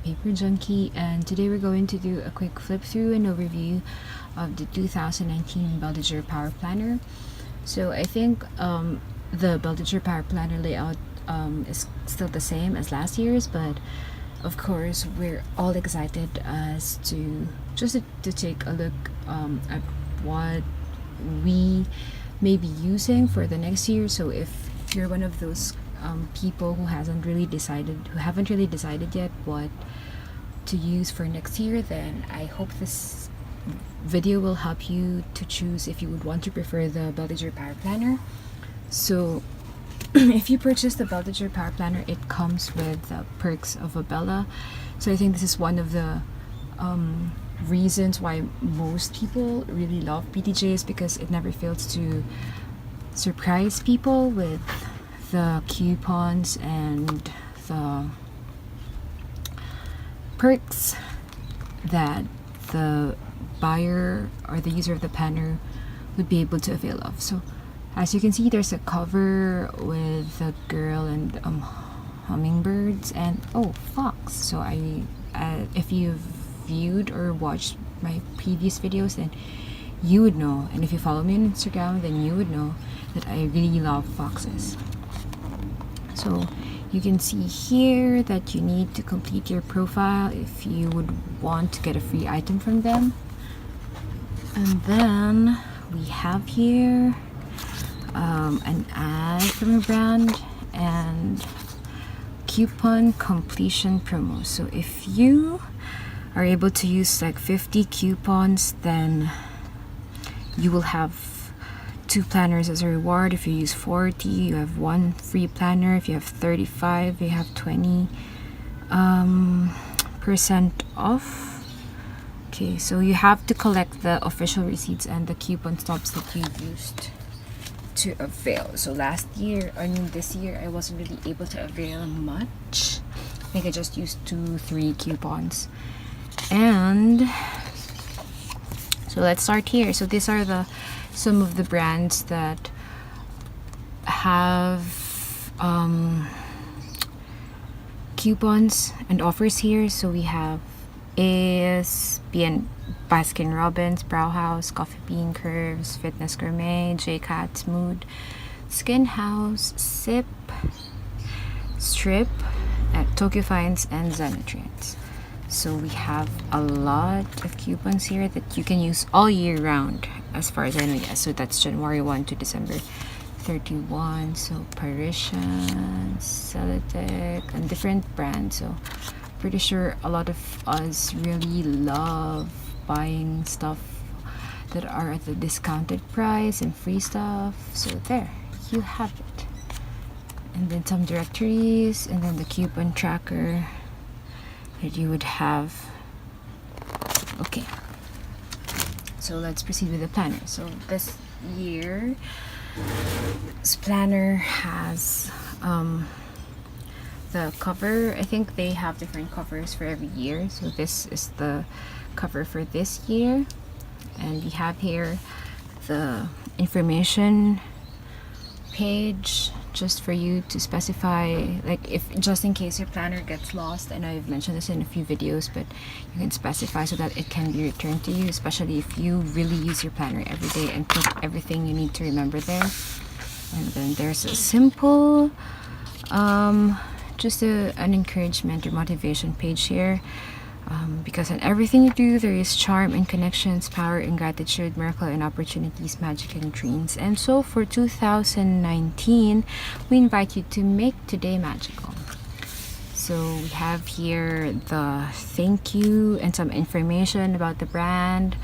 ThePaperJunkie, and today we're going to do a quick flip through and overview of the 2019 Belle de Jour Power Planner. So I think the Belle de Jour Power Planner layout is still the same as last year's, but of course we're all excited as to just to take a look at what we may be using for the next year. So if you're one of those people who haven't really decided yet what to use for next year, then I hope this video will help you to choose if you would want to prefer the Belle de Jour Power Planner. So if you purchase the Belle de Jour Power Planner, it comes with the perks of a Bella. So I think this is one of the reasons why most people really love BDJs, because it never fails to surprise people with the coupons and the perks that the buyer or the user of the planner would be able to avail of. So as you can see, there's a cover with a girl and hummingbirds and fox. So if you've viewed or watched my previous videos, then you would know, and if you follow me on Instagram, then you would know that I really love foxes. So you can see here that you need to complete your profile if you would want to get a free item from them. And then we have here an ad from a brand and coupon completion promo. So if you are able to use like 50 coupons, then you will have 2 planners as a reward. If you use 40, you have 1 free planner. If you have 35, you have 20% off. Okay, so you have to collect the official receipts and the coupon stubs that you used to avail. So this year I wasn't really able to avail much. I think I just used 2-3 coupons. And so let's start here. So these are some of the brands that have coupons and offers here. So we have ASBN, Baskin Robbins, Brauhaus, Coffee Bean Curves, Fitness Gourmet, J-Cat's Mood, Skin House, Sip, Strip, Tokyo Finds, and Zen-Nutrients. So we have a lot of coupons here that you can use all year round, as far as I know. Yeah, so that's January 1 to December 31. So Parisian, Celotex, and different brands. So pretty sure a lot of us really love buying stuff that are at the discounted price and free stuff. So there you have it. And then some directories, and then the coupon tracker that you would have. Okay, so let's proceed with the planner. So this year, this planner has the cover. I think they have different covers for every year. So this is the cover for this year, and we have here the information page just for you to specify, like, if just in case your planner gets lost. I know I've mentioned this in a few videos, but you can specify so that it can be returned to you, especially if you really use your planner every day and put everything you need to remember there. And then there's a simple just an encouragement or motivation page here, because in everything you do there is charm and connections, power and gratitude, miracle and opportunities, magic and dreams. And so for 2019, we invite you to make today magical. So we have here the thank you and some information about the brand,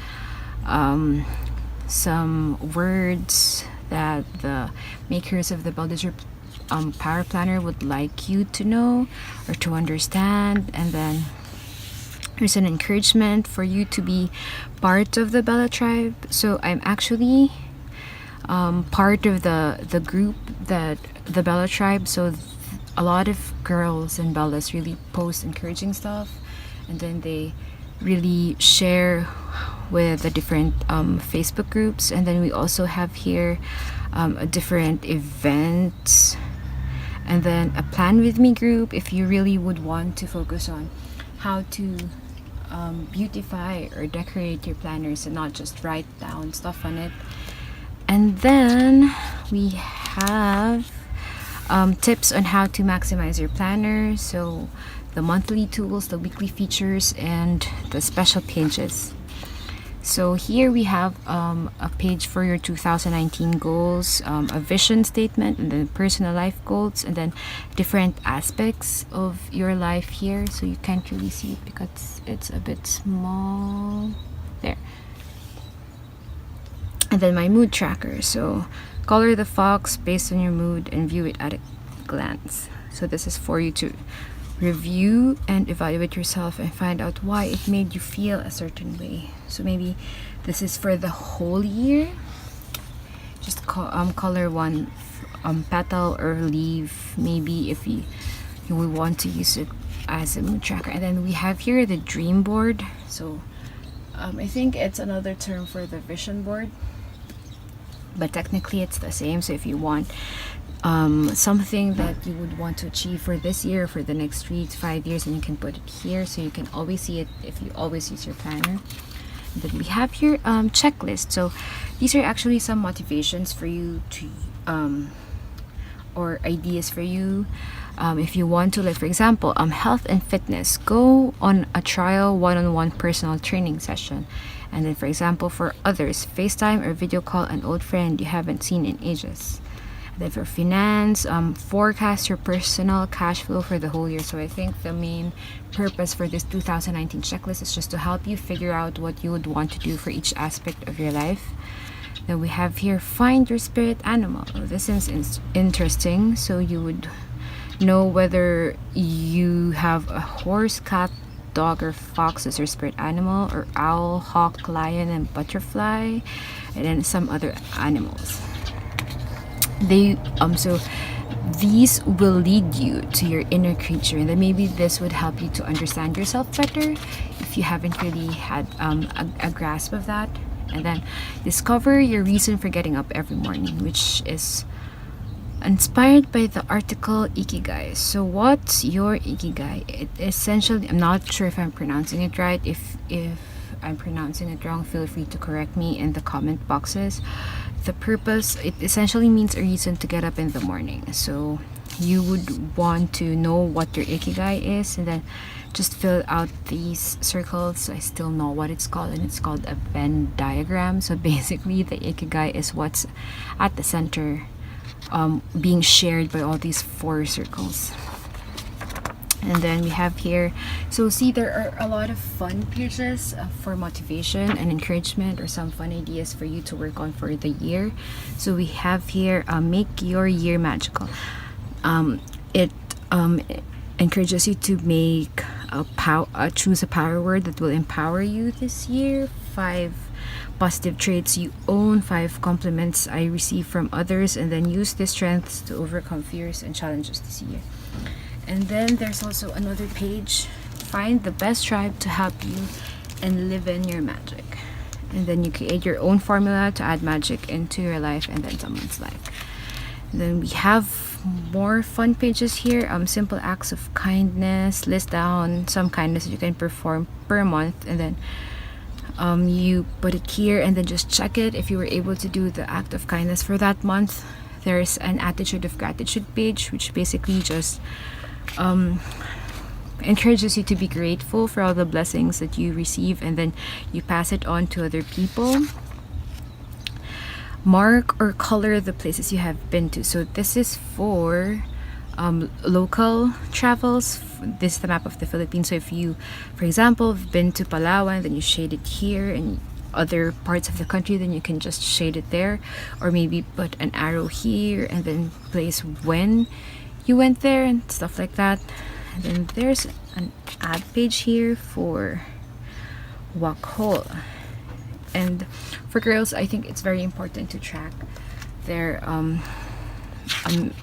some words that the makers of the Belle de Jour Power Planner would like you to know or to understand. And then there's an encouragement for you to be part of the Bella tribe. So I'm actually part of the group, that the Bella tribe. So a lot of girls and Bellas really post encouraging stuff, and then they really share with the different Facebook groups. And then we also have here a different events, and then a plan with me group if you really would want to focus on how to beautify or decorate your planners and not just write down stuff on it. And then we have tips on how to maximize your planner. So the monthly tools, the weekly features, and the special pages. So here we have a page for your 2019 goals, a vision statement, and then personal life goals, and then different aspects of your life here. So you can't really see it because it's a bit small. There. And then my mood tracker. So color the fox based on your mood and view it at a glance. So this is for you to review and evaluate yourself and find out why it made you feel a certain way. So maybe this is for the whole year. Just color one petal or leaf, maybe if you will want to use it as a mood tracker. And then we have here the dream board. So I think it's another term for the vision board, but technically it's the same. So if you want something that you would want to achieve for this year, for the next 3 to 5 years, and you can put it here so you can always see it if you always use your planner. And then we have here checklist. So these are actually some motivations for you to or ideas for you if you want to, like for example health and fitness, go on a trial one-on-one personal training session. And then for example for others, FaceTime or video call an old friend you haven't seen in ages. Then for finance, forecast your personal cash flow for the whole year. So I think the main purpose for this 2019 checklist is just to help you figure out what you would want to do for each aspect of your life. Then we have here find your spirit animal. This is interesting. So you would know whether you have a horse, cat, dog, or fox as your spirit animal, or owl, hawk, lion, and butterfly, and then some other animals. So these will lead you to your inner creature, and then maybe this would help you to understand yourself better if you haven't really had a grasp of that. And then discover your reason for getting up every morning, which is inspired by the article Ikigai. So what's your Ikigai? It essentially, I'm not sure if I'm pronouncing it right. If I'm pronouncing it wrong, feel free to correct me in the comment boxes. The purpose, it essentially means a reason to get up in the morning. So you would want to know what your Ikigai is, and then just fill out these circles. I still know what it's called, and it's called a Venn diagram. So basically the Ikigai is what's at the center, being shared by all these 4 circles. And then we have here, so see, there are a lot of fun pages for motivation and encouragement, or some fun ideas for you to work on for the year. So we have here make your year magical. It encourages you to make choose a power word that will empower you this year. 5 positive traits you own, 5 compliments I receive from others, and then use these strengths to overcome fears and challenges this year. And then there's also another page, find the best tribe to help you and live in your magic. And then you create your own formula to add magic into your life and then someone's life. And then we have more fun pages here, simple acts of kindness. List down some kindness you can perform per month, and then you put it here, and then just check it if you were able to do the act of kindness for that month. There's an attitude of gratitude page, which basically just encourages you to be grateful for all the blessings that you receive, and then you pass it on to other people. Mark or color the places you have been to. So this is for local travels. This is the map of the Philippines. So if you, for example, have been to Palawan, then you shade it here, and other parts of the country, then you can just shade it there, or maybe put an arrow here and then place when you went there and stuff like that. And then there's an ad page here for Wakol. And for girls, I think it's very important to track their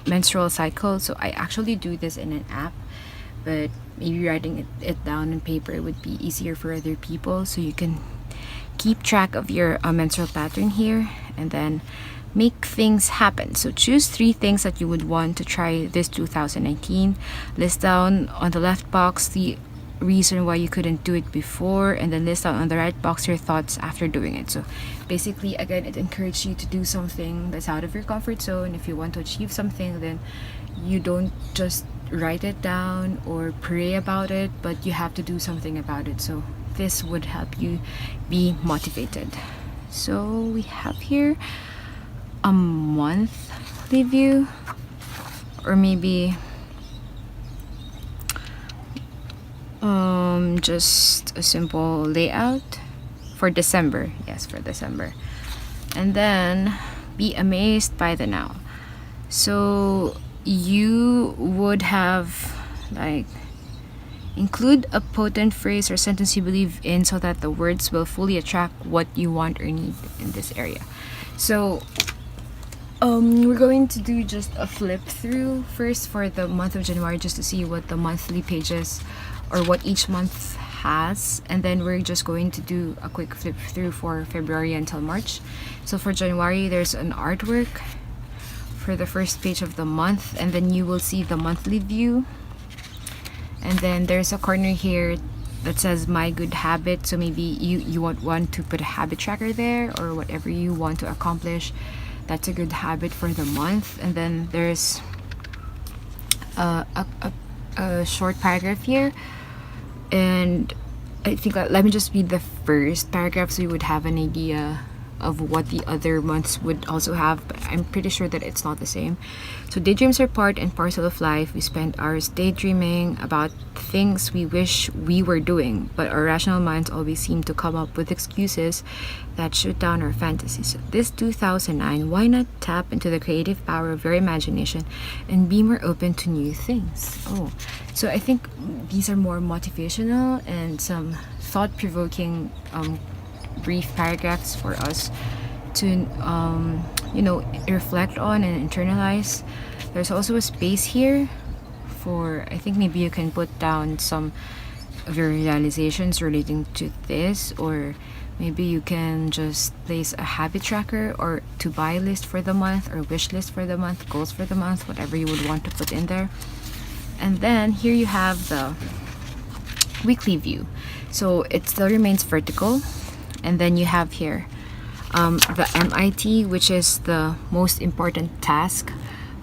menstrual cycle. So I actually do this in an app, but maybe writing it down on paper would be easier for other people. So you can keep track of your menstrual pattern here, and then make things happen. So choose 3 things that you would want to try this 2019. List down on the left box the reason why you couldn't do it before, and then list out on the right box your thoughts after doing it. So basically, again, it encourages you to do something that's out of your comfort zone. If you want to achieve something, then you don't just write it down or pray about it, but you have to do something about it. So this would help you be motivated. So we have here a monthly view, or maybe just a simple layout for December. Yes, for December. And then be amazed by the now. So you would have like include a potent phrase or sentence you believe in so that the words will fully attract what you want or need in this area. So we're going to do just a flip through first for the month of January, just to see what the monthly pages or what each month has, and then we're just going to do a quick flip through for February until March. So for January, there's an artwork for the first page of the month, and then you will see the monthly view, and then there's a corner here that says my good habit. So maybe you want to put a habit tracker there, or whatever you want to accomplish, that's a good habit for the month. And then there's a short paragraph here, and I think let me just read the first paragraph so you would have an idea of what the other months would also have, but I'm pretty sure that it's not the same. So daydreams are part and parcel of life. We spend hours daydreaming about things we wish we were doing, but our rational minds always seem to come up with excuses that shoot down our fantasies. So this 2009, why not tap into the creative power of your imagination and be more open to new things? Oh, so I think these are more motivational and some thought-provoking brief paragraphs for us to reflect on and internalize. There's also a space here for, I think maybe you can put down some of your realizations relating to this, or maybe you can just place a habit tracker or to buy list for the month, or wish list for the month, goals for the month, whatever you would want to put in there. And then here you have the weekly view. So it still remains vertical. And then you have here the MIT, which is the most important task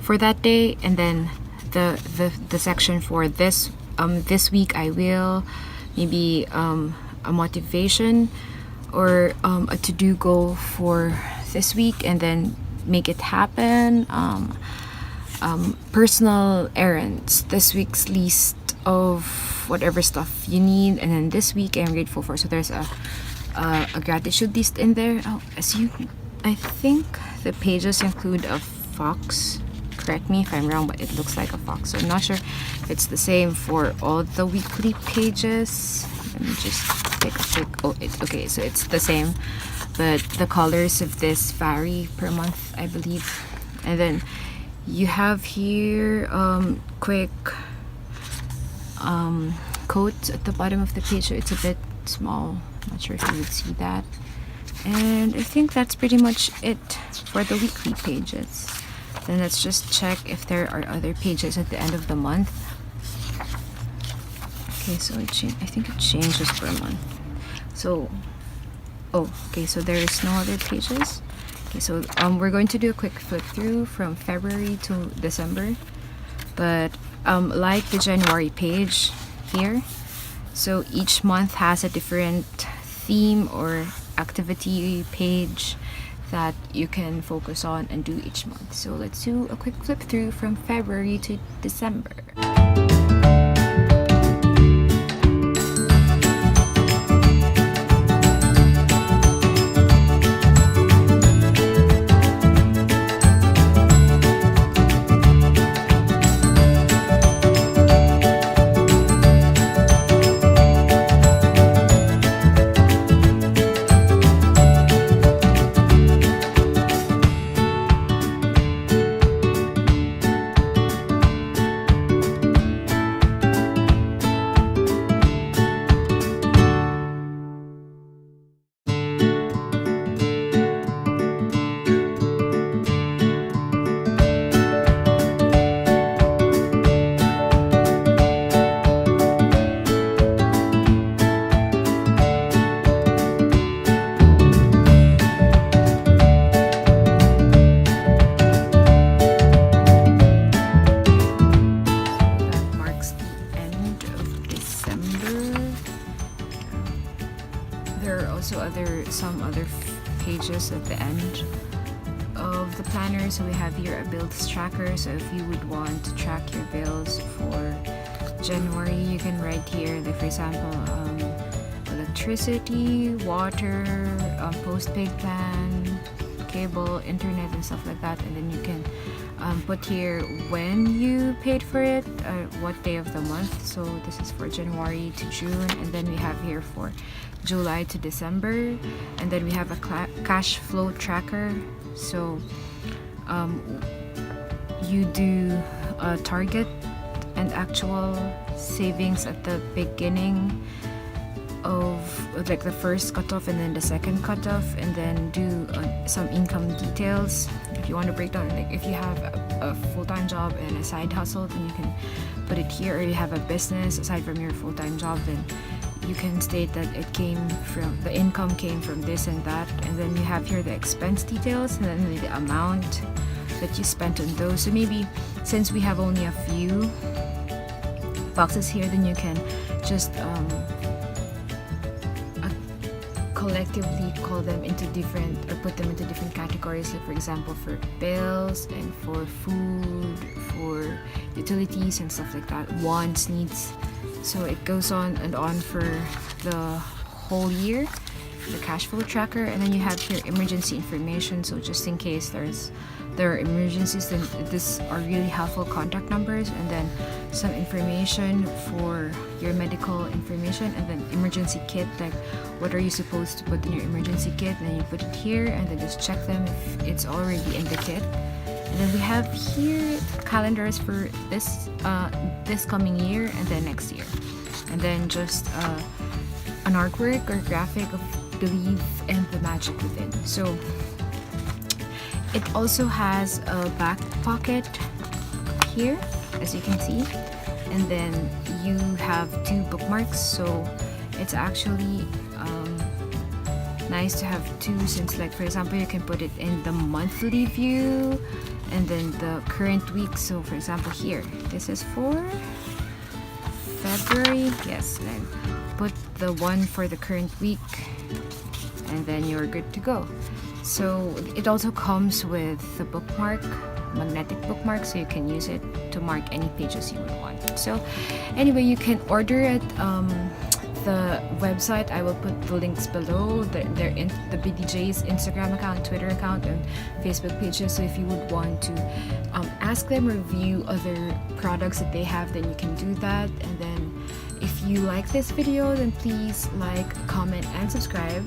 for that day, and then the section for this week I will, maybe a motivation or a to-do goal for this week, and then make it happen. Personal errands, this week's list of whatever stuff you need, and then this week I'm grateful for. So there's a gratitude list in there. I think the pages include a fox. Correct me if I'm wrong, but it looks like a fox. So I'm not sure if it's the same for all the weekly pages. Let me just take a quick. Okay, so it's the same, but the colors of this vary per month, I believe. And then you have here quick quotes at the bottom of the page. So it's a bit small. Not sure if you would see that. And I think that's pretty much it for the weekly pages. Then let's just check if there are other pages at the end of the month. Okay, so I think it changes per month. So, okay, so there is no other pages. Okay, so we're going to do a quick flip through from February to December. But like the January page here, so each month has a different theme or activity page that you can focus on and do each month. So let's do a quick flip through from February to December. pages at the end of the planner. So we have here a bills tracker. So if you would want to track your bills for January, you can write here, like for example, electricity, water, postpaid plan, cable, internet, and stuff like that. And then you can put here when you paid for it, what day of the month. So this is for January to June, and then we have here for July to December, and then we have a cash flow tracker. So you do a target and actual savings at the beginning of like the first cutoff and then the second cutoff, and then do some income details. If you want to break down, like if you have a full-time job and a side hustle, then you can put it here. Or you have a business aside from your full-time job, then you can state that the income came from this and that. And then you have here the expense details, and then the amount that you spent on those. So maybe since we have only a few boxes here, then you can just collectively call them into different, or put them into different categories, like for example for bills and for food, for utilities and stuff like that, wants, needs. So it goes on and on for the whole year, the cash flow tracker. And then you have here emergency information, so just in case there are emergencies, then these are really helpful contact numbers. And then some information for your medical information, and then emergency kit, like what are you supposed to put in your emergency kit, and then you put it here, and then just check them if it's already in the kit. And then we have here calendars for this coming year and then next year, and then just an artwork or graphic of belief and the magic within. So it also has a back pocket here, as you can see, and then you have 2 bookmarks. So it's actually nice to have 2, since like for example you can put it in the monthly view and then the current week. So for example here, this is for February, yes, then put the one for the current week, and then you're good to go. So it also comes with the bookmark, magnetic bookmark, so you can use it to mark any pages you would want. So anyway, you can order it the website. I will put the links below. They're in the BDJ's Instagram account, Twitter account, and Facebook pages. So if you would want to ask them, review other products that they have, then you can do that. And then if you like this video, then please like, comment, and subscribe.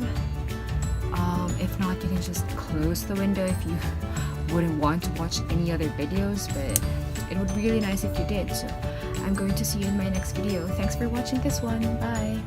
If not, you can just close the window if you wouldn't want to watch any other videos, but it would be really nice if you did. So I'm going to see you in my next video. Thanks for watching this one. Bye.